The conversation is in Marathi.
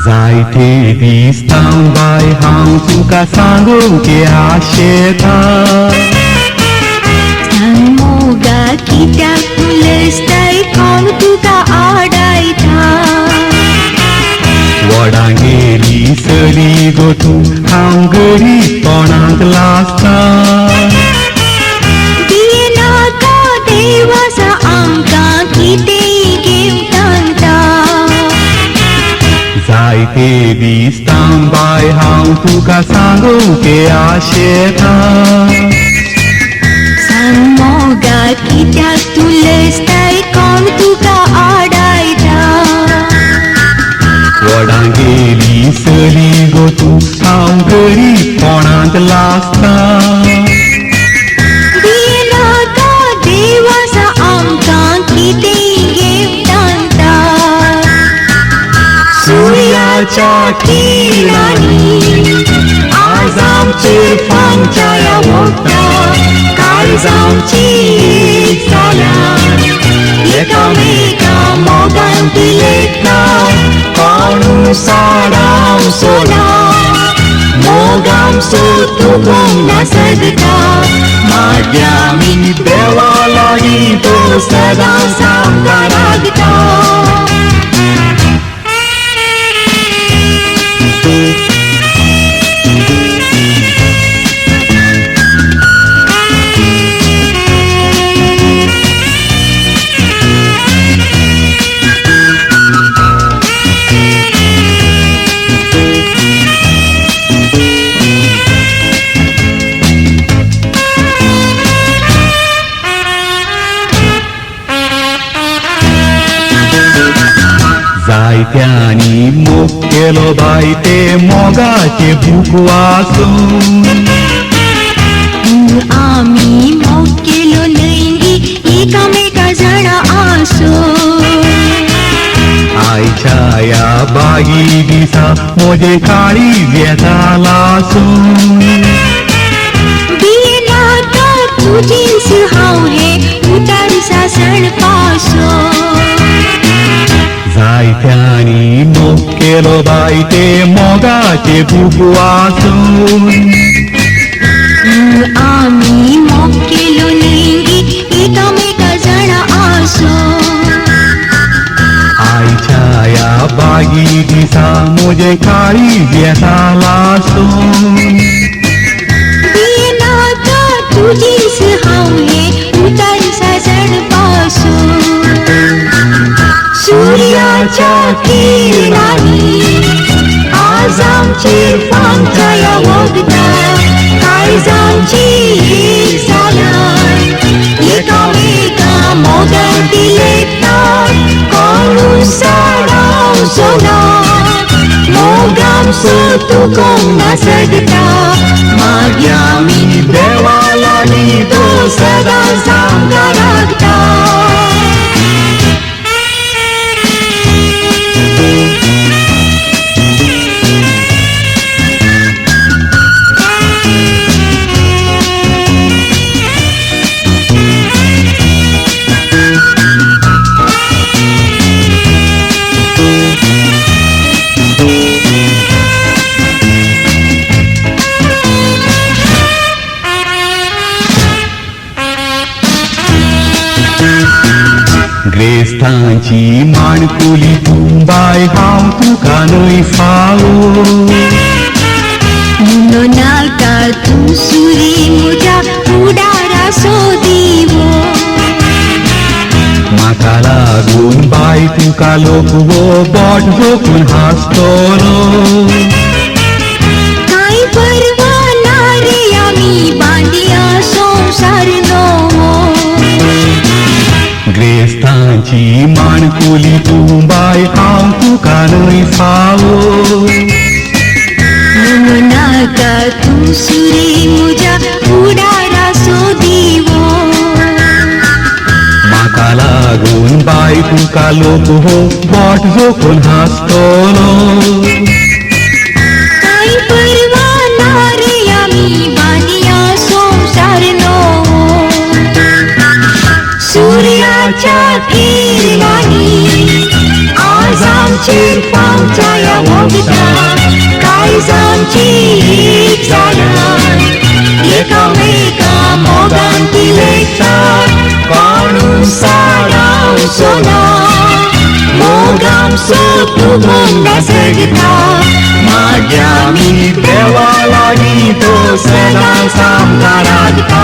जायते दिसतां बाय हांव तुका सांगूंक आशेता सांग मोगा कित्याक तूं लजताय कोण तुका आडायता वडां गेली चली गो तूं हांव गरीबपणांत लासता दिनाका देवासा आमकां कितेंय घेवतांता जायते दिसतां बाय हांव तुका सांगूंक आशेता सांग मोगा कित्याक तूं लजताय कोण तुका आडायता वडां गेली चली गो तूं हांव गरीबपणांत लासता दिनाका देवासा आमकां कितेंय घेवतांता सूर्याच्या किरणांनी आज आमचेर फांचाया ओडटा काळजांची एक जाल्यार एकामेका मोगान तिलेता कोण साडाव सोना मोगाम सो तुगोंक ना सगता मागया आमी देवा लागीं तो सदांच आमकां रागता जायत्यांनी मोग केलो बाय ते मोगाचे भूक वाचून आमी मोग केलो न्हय एकामेका जाणा आसून आयच्या ह्या बागी दिसा म्हजे काळीज येता लासून दिनाका तुजीच हांव हे उतार सासण पासून जायत्यांनी मोग केलो बाय ते मोगाचे भूक वाचून आमी मोग केलो न्हय एकामेका जाणा आसून आयच्या ह्या बागी दिसा म्हजे काळीज येता लासून दिनाका तुजीच हांव हे उतार सासण पासून सूर्याच्या किरणांनी आज आमचेर फांचाया ओडटा काळजांची एक जाल्यार एकामेका मोगान तिलेता कोण साडाव सोना मोगाम सो तुगोंक ना सगता मागया आमी देवा लागीं तो सदांच आमकां रागता ग्रेस्तांची माणकुली तूं बाय हांव तुका न्हय फावो म्हणून नाका तूं सुरी म्हज्या फुडाराचो दिवो म्हाका लागून बाय तुका लोक वो बोट जोखून हांसतलो कांय परवा ना रे आमी बांदिया संवसार नवो ग्रेस्तांची माणकुली तूं बाय हांव तुका न्हय फावो म्हणून नाका तूं सुरी म्हज्या फुडाराचो दिवो म्हाका लागून बाय तुका लोक हो बोट जोखून हासतलो काय परवा ना रे आम्ही बांदिया संसार नो सूर्याच्या किरणांनी आज आमचेर पावसाया मोगता काळजांची एक जाल्यार एकामेका मोगान ती लेखतात कोणूय साडाव सोना मोगाम सोतुगोंदा सगता माग्या मी देवा लागीं तो सदां सामना राखता